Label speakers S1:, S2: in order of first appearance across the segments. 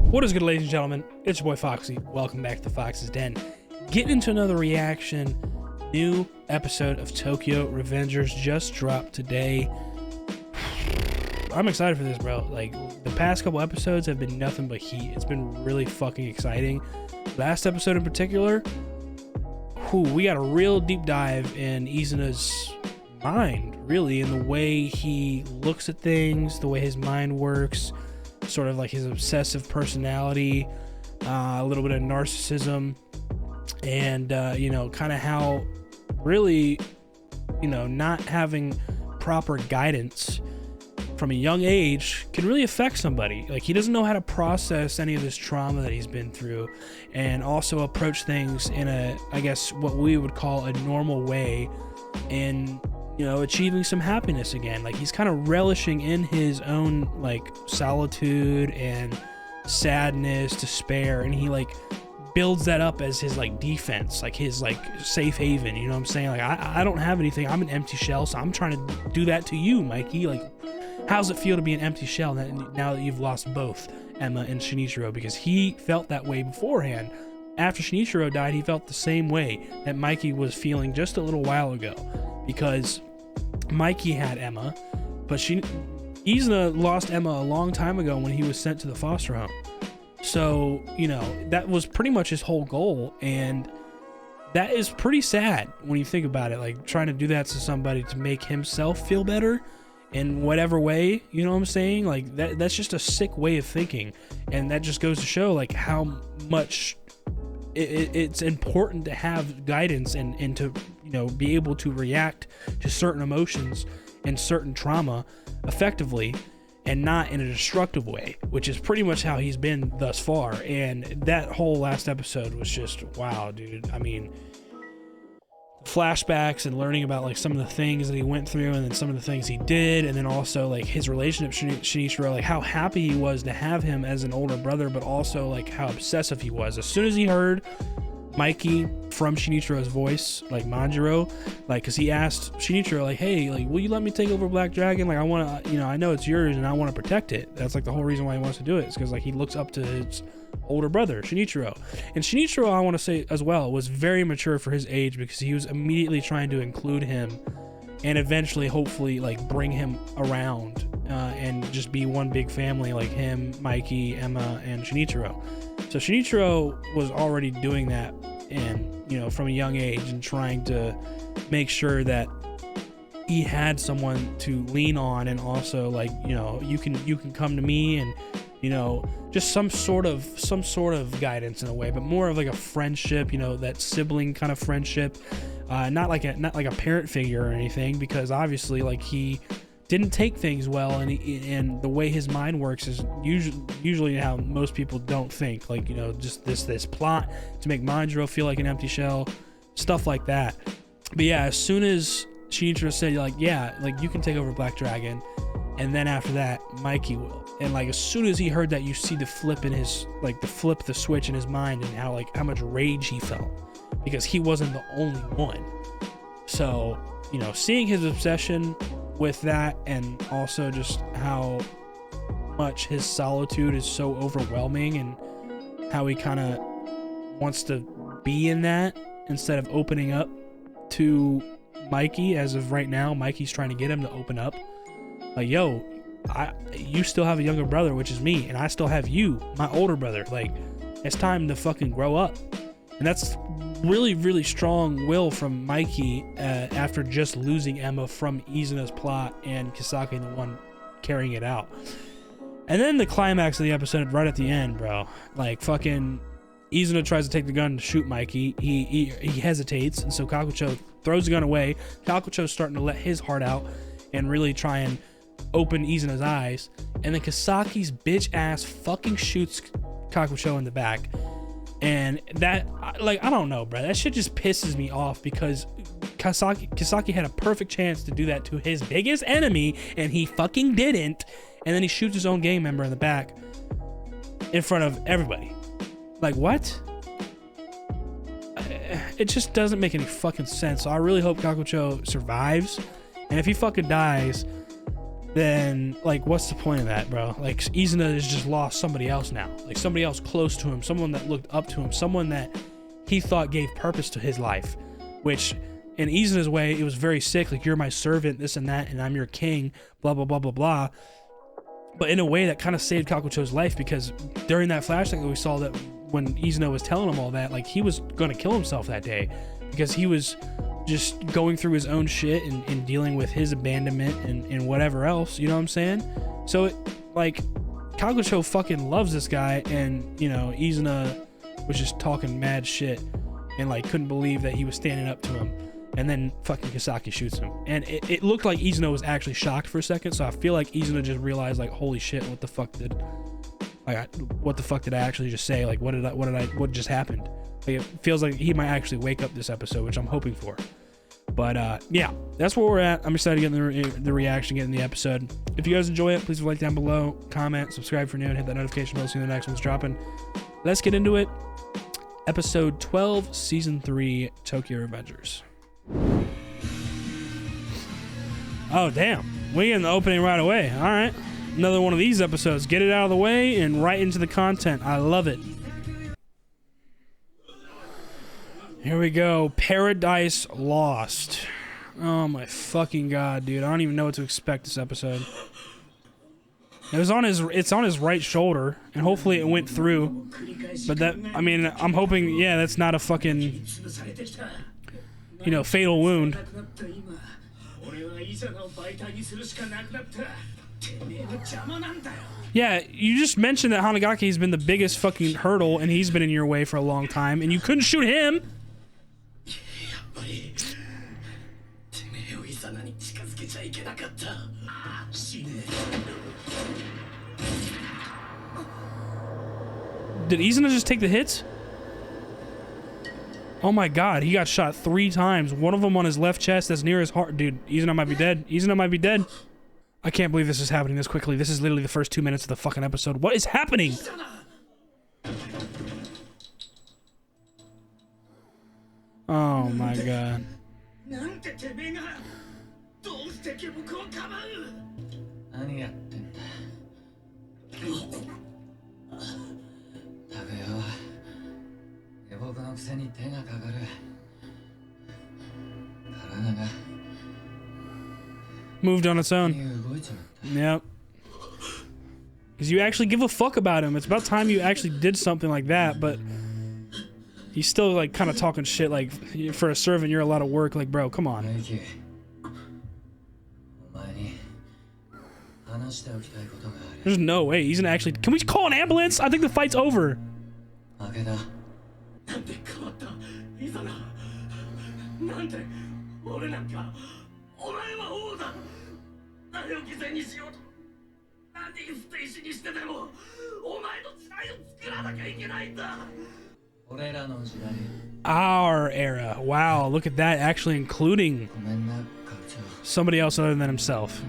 S1: What is good, ladies and gentlemen? It's your boy Foxy. Welcome back to Fox's Den. Getting into another reaction. New episode of Tokyo Revengers just dropped today. I'm excited for this, bro. Like, the past couple episodes have been nothing but heat. It's been really fucking exciting. Last episode in particular, we got a real deep dive in Izuna's mind, really, in the way he looks at things, the way his mind works, sort of like his obsessive personality, a little bit of narcissism, and kind of how really, not having proper guidance from a young age can really affect somebody. Like, he doesn't know how to process any of this trauma that he's been through, and also approach things in a, I guess, what we would call a normal way, and achieving some happiness again. Like, he's kind of relishing in his own, like, solitude and sadness, despair, and he, like, builds that up as his, like, defense, like his, like, safe haven. You know what I'm saying? Like, I don't have anything. I'm an empty shell, so I'm trying to do that to you, Mikey. Like, how's it feel to be an empty shell now that you've lost both Emma and Shinichiro? Because he felt that way beforehand. After Shinichiro died, he felt the same way that Mikey was feeling just a little while ago, because Mikey had Emma, but Izuna lost Emma a long time ago when he was sent to the foster home. So, that was pretty much his whole goal, and that is pretty sad when you think about it, like trying to do that to somebody to make himself feel better in whatever way, you know what I'm saying? Like, that's just a sick way of thinking, and that just goes to show, like, how much it's important to have guidance and to be able to react to certain emotions and certain trauma effectively, and not in a destructive way, which is pretty much how he's been thus far. And that whole last episode was just wow, dude. I mean, flashbacks and learning about, like, some of the things that he went through, and then some of the things he did, and then also, like, his relationship with Shinichiro, like how happy he was to have him as an older brother, but also like how obsessive he was. As soon as he heard Mikey from Shinichiro's voice, like Manjiro, like, because he asked Shinichiro, like, hey, like, will you let me take over Black Dragon? Like, I want to, I know it's yours and I want to protect it. That's like the whole reason why he wants to do it, is because, like, he looks up to his older brother Shinichiro. And Shinichiro, I want to say as well, was very mature for his age, because he was immediately trying to include him and eventually hopefully, like, bring him around and just be one big family, like him, Mikey, Emma, and Shinichiro. So Shinichiro was already doing that, and from a young age, and trying to make sure that he had someone to lean on, and also, like, you can come to me, and just some sort of guidance in a way, but more of like a friendship, that sibling kind of friendship, not like a parent figure or anything, because obviously, like, he didn't take things well, and the way his mind works is usually how most people don't think, like, just this plot to make Manjiro feel like an empty shell, stuff like that. But yeah, as soon as Shinichiro said, like, yeah, like, you can take over Black Dragon, and then after that Mikey will, and, like, as soon as he heard that, you see the flip in his, like, the switch in his mind, and how much rage he felt, because he wasn't the only one. So, seeing his obsession with that, and also just how much his solitude is so overwhelming, and how he kind of wants to be in that instead of opening up to Mikey. As of right now, Mikey's trying to get him to open up, like, yo, you still have a younger brother, which is me, and I still have you, my older brother. Like, it's time to fucking grow up. And that's really, really strong will from Mikey after just losing Emma from Izuna's plot, and Kisaki the one carrying it out. And then the climax of the episode, right at the end, bro, like, fucking Izuna tries to take the gun to shoot Mikey. He hesitates, and so Kakucho throws the gun away. Kakucho's starting to let his heart out and really try and open Izuna's eyes, and then Kisaki's bitch ass fucking shoots Kakucho in the back. And that, like, I don't know, bro, that shit just pisses me off, because Kisaki had a perfect chance to do that to his biggest enemy, and he fucking didn't. And then he shoots his own gang member in the back in front of everybody. Like, what? It just doesn't make any fucking sense. So I really hope Kakucho survives, and if he fucking dies, then like what's the point of that, bro? Like Izuna has just lost somebody else now, like somebody else close to him, someone that looked up to him, someone that he thought gave purpose to his life, which in Izuna's way it was very sick, like you're my servant, this and that, and I'm your king, blah blah blah blah blah. But in a way that kind of saved Kakucho's life, because during that flashback that we saw, that when Izuna was telling him all that, like he was gonna kill himself that day because he was just going through his own shit and dealing with his abandonment and whatever else, you know what I'm saying? So it, like Kakucho fucking loves this guy, and you know Izuna was just talking mad shit and like couldn't believe that he was standing up to him, and then fucking Kisaki shoots him, and it looked like Izuna was actually shocked for a second, so I feel like Izuna just realized like, holy shit, what the fuck did I actually just say? Like what just happened? Like, it feels like he might actually wake up this episode, which I'm hoping for. But yeah, that's where we're at. I'm excited to get the reaction, getting the episode. If you guys enjoy it, please leave a like down below, comment, subscribe for new, and hit that notification bell so you know the next one's dropping. Let's get into it. Episode 12, Season 3, Tokyo Revengers. Oh, damn. We get in the opening right away. All right. Another one of these episodes. Get it out of the way and right into the content. I love it. Here we go. Paradise Lost. Oh my fucking god, dude. I don't even know what to expect this episode. It's on his right shoulder, and hopefully it went through. But that, I mean, I'm hoping, yeah, that's not a fucking, you know, fatal wound. Yeah, you just mentioned that Hanagaki's been the biggest fucking hurdle, and he's been in your way for a long time, and you couldn't shoot him. Did Izuna just take the hits? Oh my god, he got shot 3 times. One of them on his left chest that's near his heart. Dude, Izuna might be dead. Izuna might be dead. I can't believe this is happening this quickly. This is literally the first 2 minutes of the fucking episode. What is happening? Oh my god. Moved on its own. Yep. Because you actually give a fuck about him. It's about time you actually did something like that, but he's still like kind of talking shit like, for a servant you're a lot of work. Like, bro, come on. There's no way he's gonna actually. Can we call an ambulance? I think the fight's over. Our era. Wow, look at that, actually including somebody else other than himself.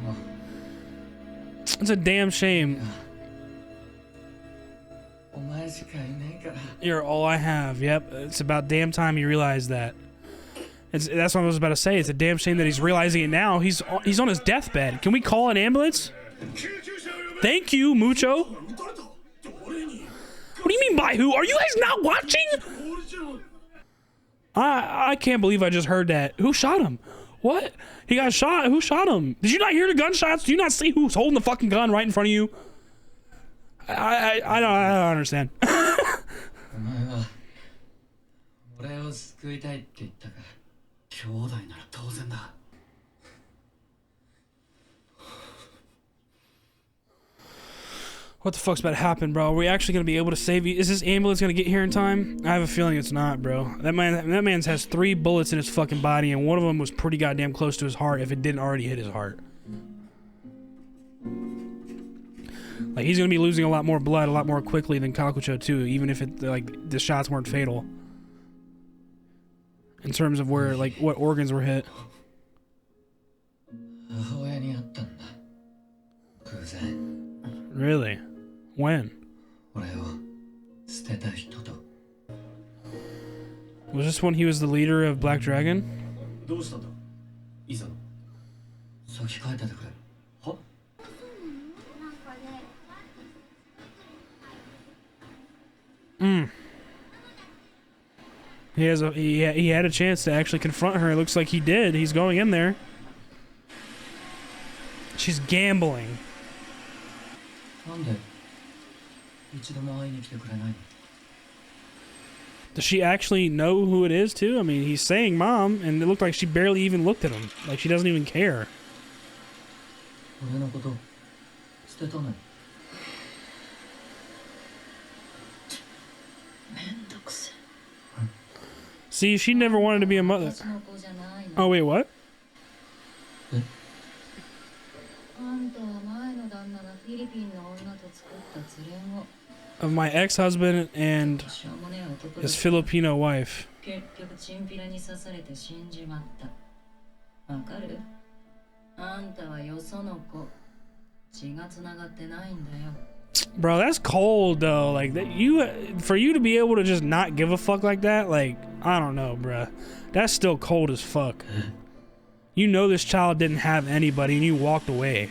S1: It's a damn shame. You're all I have. Yep, it's about damn time you realize that. That's what I was about to say. It's a damn shame that he's realizing it now. He's on his deathbed. Can we call an ambulance? Thank you, Mucho. What do you mean by who? Are you guys not watching? I can't believe I just heard that. Who shot him? What? He got shot? Who shot him? Did you not hear the gunshots? Do you not see who's holding the fucking gun right in front of you? I don't understand. What the fuck's about to happen, bro? Are we actually gonna be able to save you? Is this ambulance gonna get here in time? I have a feeling it's not, bro. That man's has 3 bullets in his fucking body, and one of them was pretty goddamn close to his heart if it didn't already hit his heart. Like, he's gonna be losing a lot more blood a lot more quickly than Kakucho too, even if it, like, the shots weren't fatal. In terms of where, like, what organs were hit. Really? When? Was this when he was the leader of Black Dragon? Mm. He had a chance to actually confront her. It looks like he did. He's going in there. She's gambling. Does she actually know who it is too? I mean, he's saying mom, and it looked like she barely even looked at him. Like she doesn't even care. See, she never wanted to be a mother. Oh, wait, what? Of my ex-husband and his Filipino wife. Bro, that's cold though. Like that, for you to be able to just not give a fuck like that, like I don't know, bro. That's still cold as fuck. You know this child didn't have anybody, and you walked away.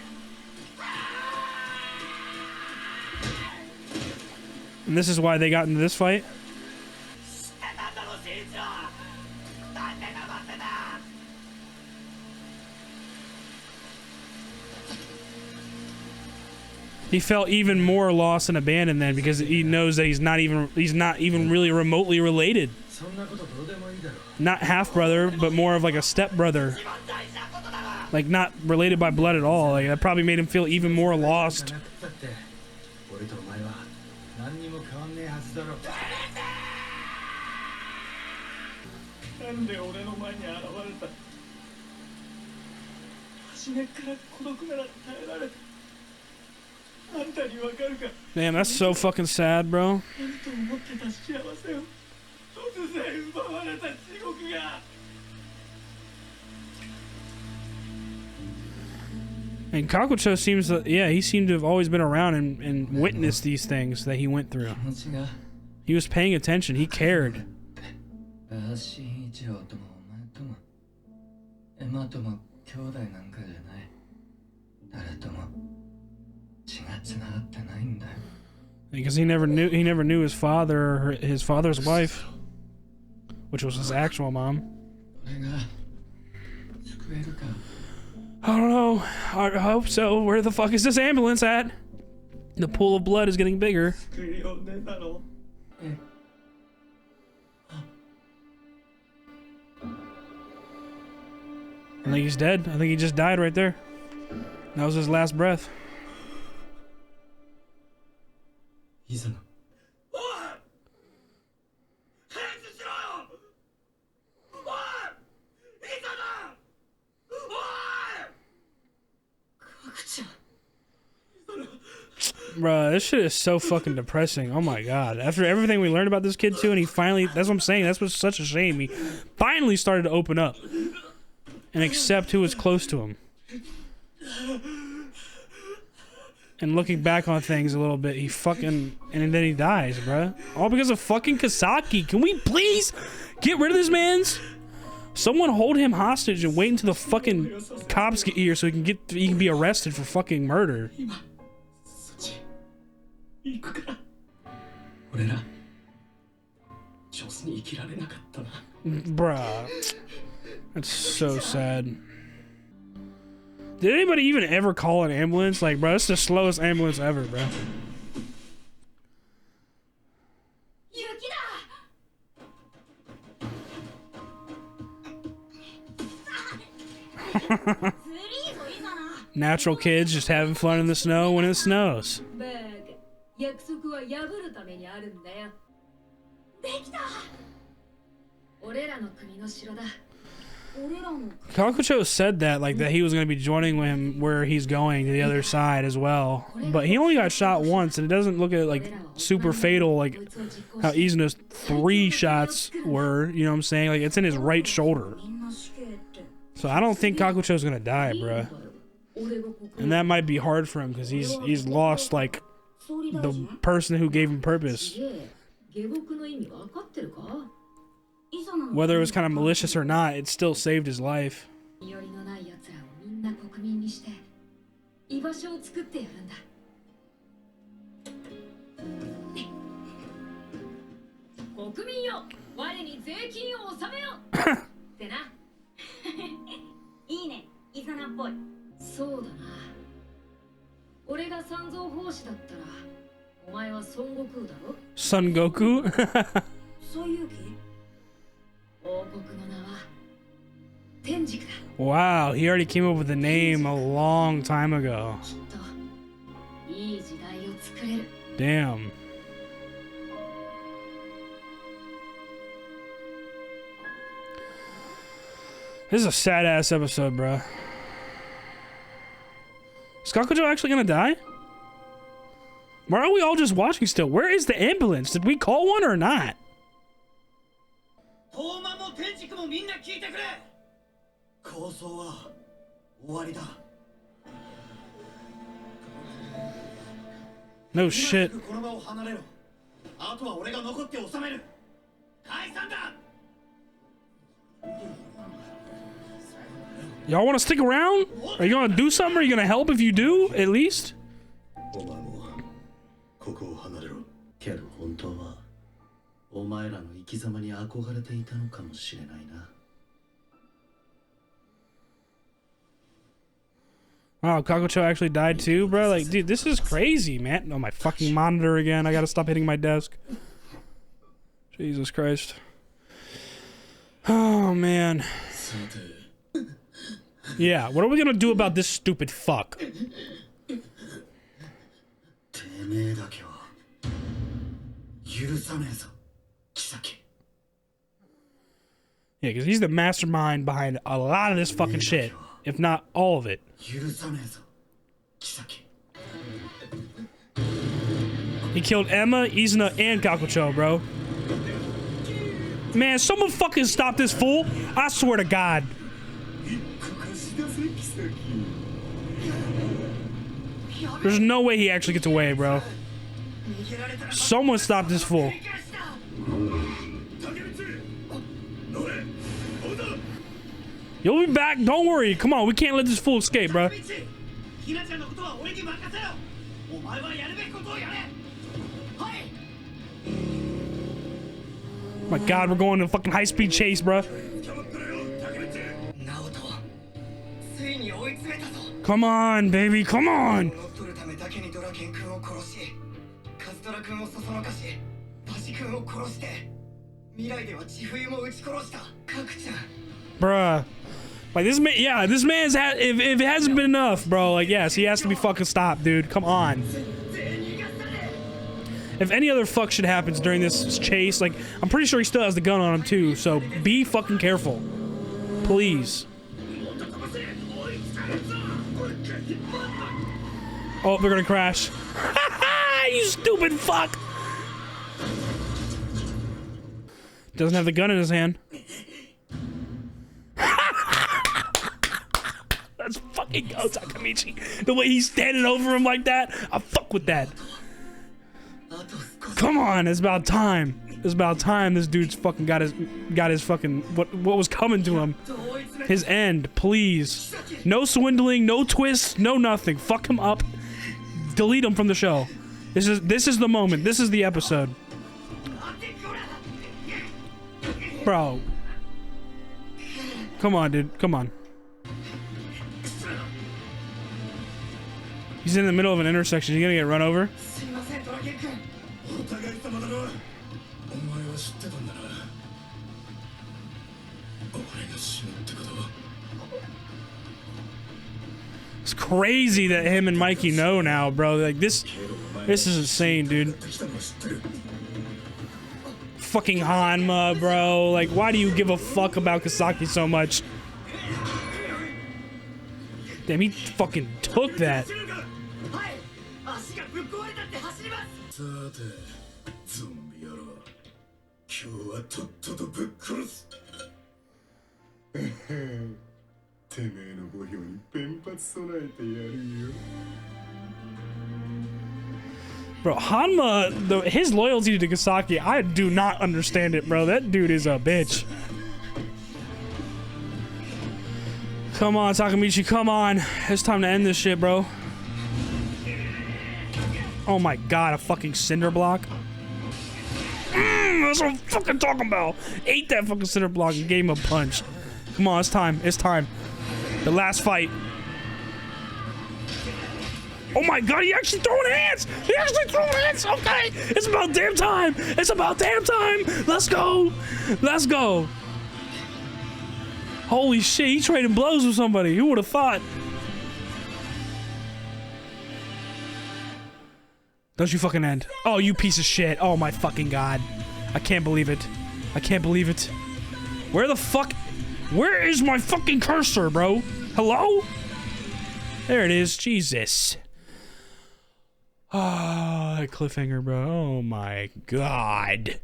S1: And this is why they got into this fight. He felt even more lost and abandoned then because he knows that he's not even really remotely related. Not half brother, but more of like a step brother. Like not related by blood at all. Like that probably made him feel even more lost. Damn, that's so fucking sad, bro. And Kakucho seems to, yeah, he seemed to have always been around and witnessed these things that he went through. He was paying attention. He cared. Because he never knew his father or his father's wife, which was his actual mom. I don't know. I hope so. Where the fuck is this ambulance at? The pool of blood is getting bigger. I think he's dead. I think he just died right there. That was his last breath. Bruh, this shit is so fucking depressing. Oh my god. After everything we learned about this kid too, and he finally, that's what I'm saying, that's what's such a shame. He finally started to open up and accept who was close to him. And looking back on things a little bit, he fucking, and then he dies, bruh. All because of fucking Kisaki. Can we please get rid of this man's? Someone hold him hostage and wait until the fucking cops get here so he can be arrested for fucking murder. Bruh. That's so sad. Did anybody even ever call an ambulance? Like, bro, it's the slowest ambulance ever, bro. Natural kids just having fun in the snow when it snows. Kakucho said that, like, that he was going to be joining him where he's going to the other side as well. But he only got shot once, and it doesn't look at like super fatal, like how Izuno's 3 shots were, you know what I'm saying? Like, it's in his right shoulder. So I don't think Kakucho's going to die, bruh. And that might be hard for him, because he's lost, like, the person who gave him purpose. Whether it was kind of malicious or not, it still saved his life.
S2: 国民よ、我に税金を納めよってな。いいね、イザナっぽい。そうだな。俺が三蔵法師だったら、お前は孫悟空だろ。
S1: Son Goku?
S2: そういう気？王国の名は天竺だ。
S1: Wow, he already came up with the name a long time ago.
S2: きっといい時代を作れる。
S1: Damn. This is a sad ass episode, bro. Is Kakujo actually gonna die? Why are we all just watching still? Where is the ambulance? Did we call one or not? No shit. Y'all want to stick around? Are you gonna do something? Are you gonna help if you do, at least? Wow, Kakucho actually died too, bro? Like, dude, this is crazy, man. Oh, my fucking monitor again. I gotta stop hitting my desk. Jesus Christ. Oh, man. Yeah, what are we gonna do about this stupid fuck? Yeah, because he's the mastermind behind a lot of this fucking shit, if not all of it. He killed Emma, Izuna, and Kakucho, bro. Man, someone fucking stop this fool. I swear to God. There's no way he actually gets away, bro. Someone stop this fool. You'll be back. Don't worry. Come on. We can't let this fool escape, bro. My God, we're going to a fucking high-speed chase, bro. Come on, baby. Come on. Bruh. Like, this man, yeah, this man's if it hasn't been enough, bro, like, yes, he has to be fucking stopped, dude. Come on. If any other fuck shit happens during this chase, like, I'm pretty sure he still has the gun on him, too, so be fucking careful. Please. Oh, they're gonna crash. You stupid fuck! Doesn't have the gun in his hand. Let's fucking go, Takamichi. The way he's standing over him like that, I fuck with that. Come on, it's about time. It's about time this dude's fucking got his fucking what was coming to him. His end, please. No swindling, no twists, no nothing. Fuck him up. Delete him from the show. This is the moment. This is the episode. Bro. Come on, dude. Come on. He's in the middle of an intersection. He's gonna get run over. It's crazy that him and Mikey know now, bro. Like, this is insane, dude. Fucking Hanma, bro. Like, why do you give a fuck about Kisaki so much? Damn, he fucking took that. Bro, Hanma, his loyalty to Kisaki, I do not understand it, bro. That dude is a bitch. Come on, Takamichi, come on. It's time to end this shit, bro. Oh my God, a fucking cinder block. That's what I'm fucking talking about. Ate that fucking center block and gave him a punch. Come on, it's time. It's time. The last fight. Oh my god, he actually throwing hands! He actually throwing hands! Okay! It's about damn time! It's about damn time! Let's go! Let's go! Holy shit, he trading blows with somebody. Who would have thought? Don't you fucking end. Oh, you piece of shit. Oh my fucking god. I can't believe it. I can't believe it. Where the fuck? Where is my fucking cursor, bro? Hello? There it is. Jesus. Ah, oh, cliffhanger, bro. Oh my god.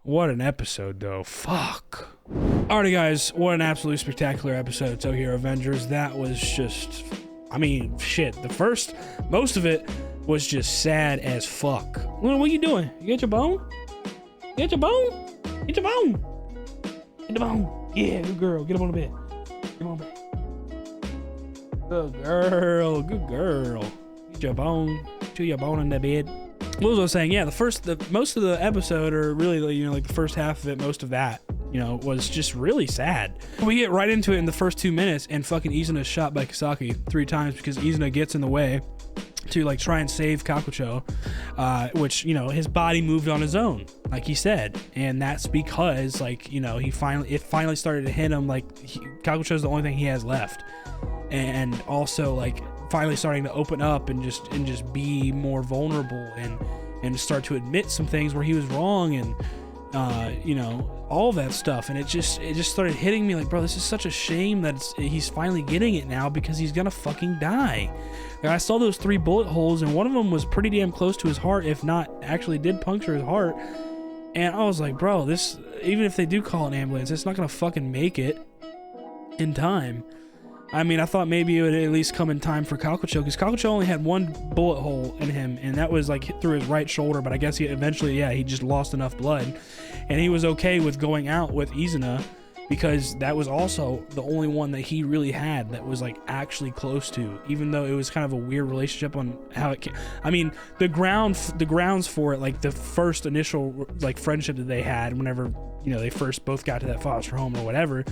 S1: What an episode, though. Fuck. Alrighty, guys. What an absolutely spectacular episode. So here, Avengers. That was just... I mean, shit. Most of it was just sad as fuck. What are you doing? You get your bone? You get your bone? Get your bone. Get the bone. Yeah, good girl. Get him on the bed. Get him on the bed. Good girl. Good girl. Get your bone. Chew your bone in the bed. What was I saying? Yeah, most of the episode, or really, you know, like the first half of it, most of that, you know, was just really sad. We get right into it in the first 2 minutes, and fucking Izuna is shot by Kisaki 3 times because Izuna gets in the way to like try and save Kakucho, which, you know, his body moved on his own, like he said, and that's because, like, you know, it finally started to hit him, like Kakucho's the only thing he has left, and also like finally starting to open up and just be more vulnerable and start to admit some things where he was wrong, and you know, all that stuff. And it just started hitting me like, bro, this is such a shame that he's finally getting it now, because he's gonna fucking die. Like, I saw those 3 bullet holes, and one of them was pretty damn close to his heart, if not actually did puncture his heart. And I was like, bro, this, even if they do call an ambulance, it's not gonna fucking make it in time. I mean, I thought maybe it would at least come in time for Kakucho, because Kakucho only had 1 bullet hole in him, and that was like hit through his right shoulder, but I guess he eventually, yeah, he just lost enough blood. And he was okay with going out with Izuna, because that was also the only one that he really had that was like actually close to, even though it was kind of a weird relationship on how it came. I mean, the grounds for it, like the first initial like friendship that they had whenever, you know, they first both got to that foster home or whatever,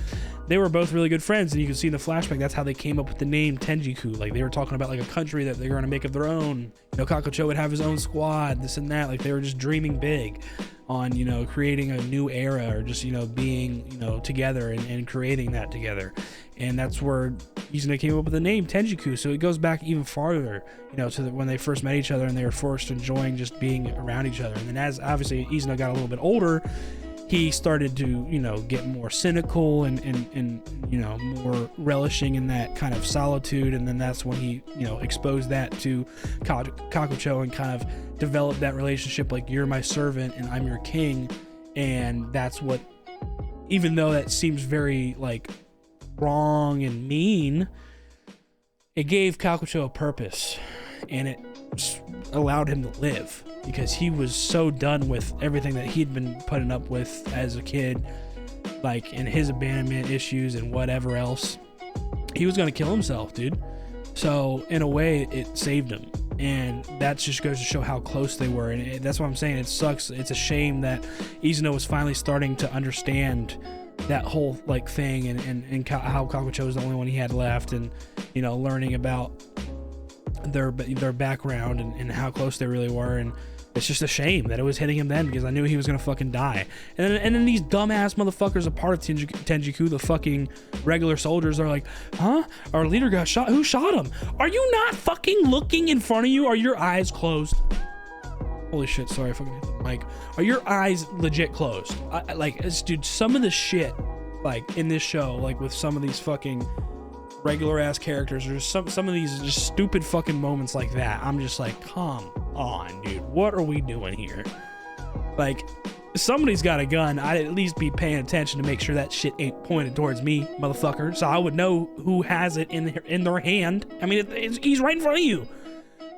S1: they were both really good friends, and you can see in the flashback that's how they came up with the name Tenjiku. Like, they were talking about like a country that they were going to make of their own. You know, Kakucho would have his own squad, this and that. Like, they were just dreaming big on, you know, creating a new era, or just, you know, being, you know, together and creating that together. And that's where Izuna came up with the name Tenjiku. So it goes back even farther, you know, to when they first met each other and they were forced enjoying just being around each other. And then as obviously Izuna got a little bit older, he started to, you know, get more cynical and you know, more relishing in that kind of solitude. And then that's when he, you know, exposed that to Kakucho and kind of developed that relationship, like, you're my servant and I'm your king. And that's what, even though that seems very like wrong and mean, it gave Kakucho a purpose, and it allowed him to live, because he was so done with everything that he'd been putting up with as a kid, like, and his abandonment issues and whatever else. He was gonna kill himself, dude. So in a way, it saved him, and that just goes to show how close they were. And that's what I'm saying. It sucks. It's a shame that Izuna was finally starting to understand that whole like thing, and how Kakucho was the only one he had left, and, you know, learning about their background and how close they really were. And it's just a shame that it was hitting him then, because I knew he was gonna fucking die. And then these dumbass motherfuckers, a part of Tenjiku, the fucking regular soldiers, are like, huh? Our leader got shot. Who shot him? Are you not fucking looking in front of you? Are your eyes closed? Holy shit, sorry, I fucking hit the mic. Are your eyes legit closed? Dude, some of the shit, like, in this show, like, with some of these fucking regular ass characters, or some of these just stupid fucking moments like that, I'm just like, come on, dude, what are we doing here? Like, if somebody's got a gun, I'd at least be paying attention to make sure that shit ain't pointed towards me, motherfucker, so I would know who has it in their hand. I mean, he's right in front of you.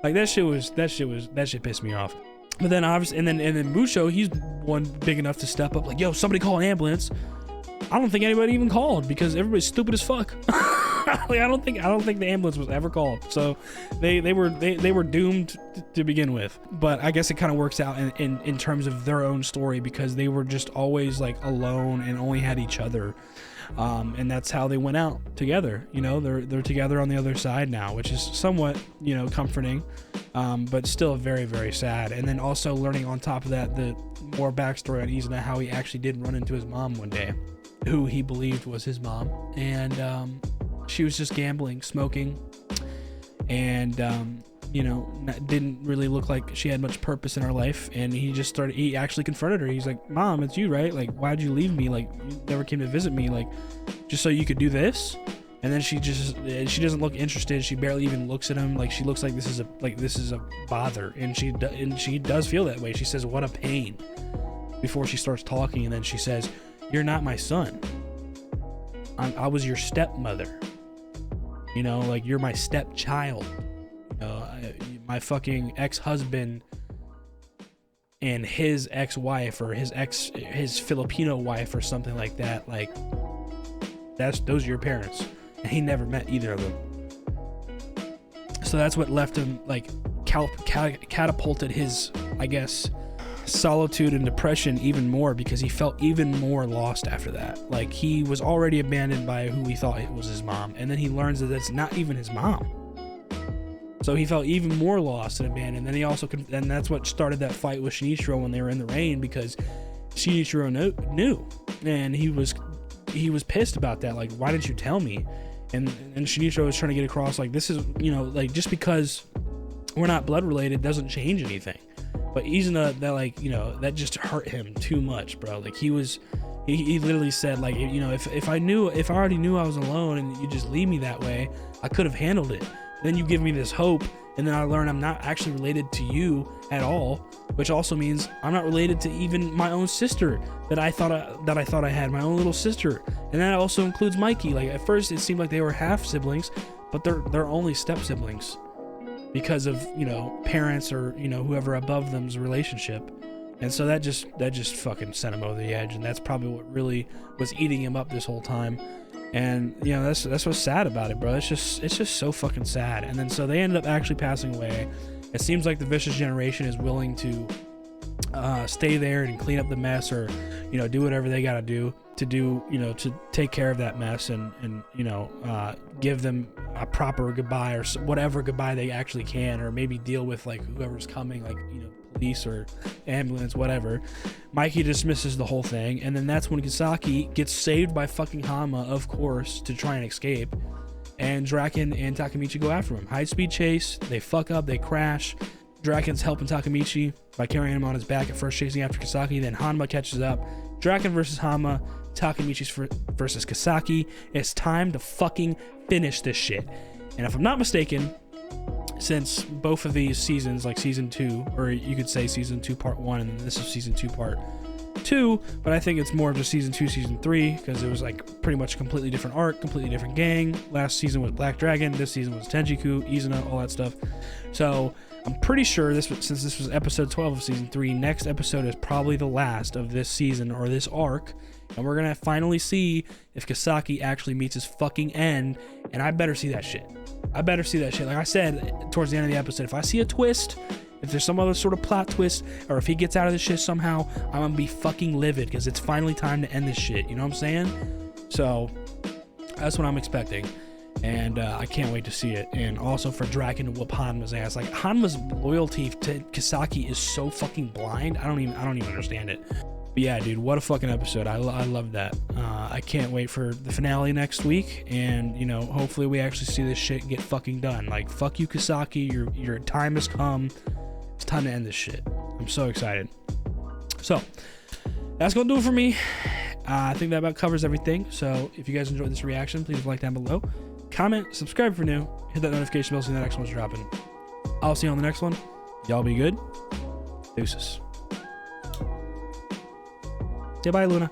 S1: Like, that shit pissed me off. But then obviously, and then Musho, he's one big enough to step up, like, yo, somebody call an ambulance. I don't think anybody even called, because everybody's stupid as fuck. Like, I don't think the ambulance was ever called. So they were doomed to begin with. But I guess it kind of works out in terms of their own story, because they were just always like alone and only had each other. And that's how they went out together. You know, they're together on the other side now, which is somewhat, you know, comforting, but still very, very sad. And then also learning on top of that, the more backstory on Izuna, how he actually did run into his mom one day, who he believed was his mom. And she was just gambling, smoking, and you know, didn't really look like she had much purpose in her life. And he actually confronted her. He's like, Mom, it's you, right? Like, why'd you leave me? Like, you never came to visit me, like, just so you could do this? And then she doesn't look interested. She barely even looks at him. Like, she looks like this is a bother. And she does feel that way. She says, what a pain, before she starts talking. And then she says, you're not my son. I was your stepmother. You know, like, you're my stepchild. My fucking ex-husband and his ex-wife, or his Filipino wife or something like that, like, those are your parents. And he never met either of them. So that's what left him, like, catapulted his, I guess, solitude and depression even more, because he felt even more lost after that. Like, he was already abandoned by who he thought was his mom, and then he learns that that's not even his mom. So he felt even more lost and abandoned. Then he also and that's what started that fight with Shinichiro when they were in the rain, because Shinichiro knew, and he was pissed about that. Like, why didn't you tell me? And Shinichiro was trying to get across, like, this is, you know, like, just because we're not blood related doesn't change anything. But Izuna, that, like, you know, that just hurt him too much, bro. Like, he literally said, like, you know, if I already knew I was alone and you just leave me that way, I could have handled it. Then you give me this hope, and then I learn I'm not actually related to you at all, which also means I'm not related to even my own sister that I thought I had, my own little sister. And that also includes Mikey. Like, at first it seemed like they were half siblings, but they're only step siblings because of, you know, parents or, you know, whoever above them's relationship. And so that just fucking sent him over the edge, and that's probably what really was eating him up this whole time. And, you know, that's what's sad about it, bro. It's just so fucking sad. And then so they ended up actually passing away. It seems like the Vicious Generation is willing to stay there and clean up the mess, or, you know, do whatever they gotta do, you know, to take care of that mess, and you know, give them a proper goodbye, or whatever goodbye they actually can, or maybe deal with, like, whoever's coming, like, you know, police or ambulance, whatever. Mikey dismisses the whole thing, and then that's when Kisaki gets saved by fucking Hama, of course, to try and escape. And Draken and Takemichi go after him. High speed chase, they fuck up, they crash. Draken's helping Takemichi by carrying him on his back, at first chasing after Kisaki, then Hanma catches up. Draken versus Hama, Takemichi versus Kisaki. It's time to fucking finish this shit. And if I'm not mistaken, since both of these seasons, like season 2, or you could say season 2 part 1, and then this is season 2 part 2, but I think it's more of just season 2 season 3, because it was like pretty much a completely different arc, completely different gang. Last season was Black Dragon, this season was Tenjiku, Izuna, all that stuff. So I'm pretty sure since this was episode 12 of season 3, next episode is probably the last of this season, or this arc, and we're gonna finally see if Kisaki actually meets his fucking end. And I better see that shit. Like I said towards the end of the episode, if I see a twist, if there's some other sort of plot twist, or if he gets out of this shit somehow, I'm gonna be fucking livid, because it's finally time to end this shit. You know what I'm saying? So that's what I'm expecting, and I can't wait to see it. And also for Draken to whoop Hanma's ass. Like, Hanma's loyalty to Kisaki is so fucking blind. I don't even understand it. But yeah, dude, what a fucking episode. I love that. I can't wait for the finale next week, and, you know, hopefully we actually see this shit get fucking done. Like, fuck you, Kisaki. Your time has come. It's time to end this shit. I'm so excited. So that's gonna do it for me. I think that about covers everything. So if you guys enjoyed this reaction, please like down below, comment, subscribe if you're new, hit that notification bell so the next one's dropping. I'll see you on the next one. Y'all be good. Deuces. Say bye, Luna.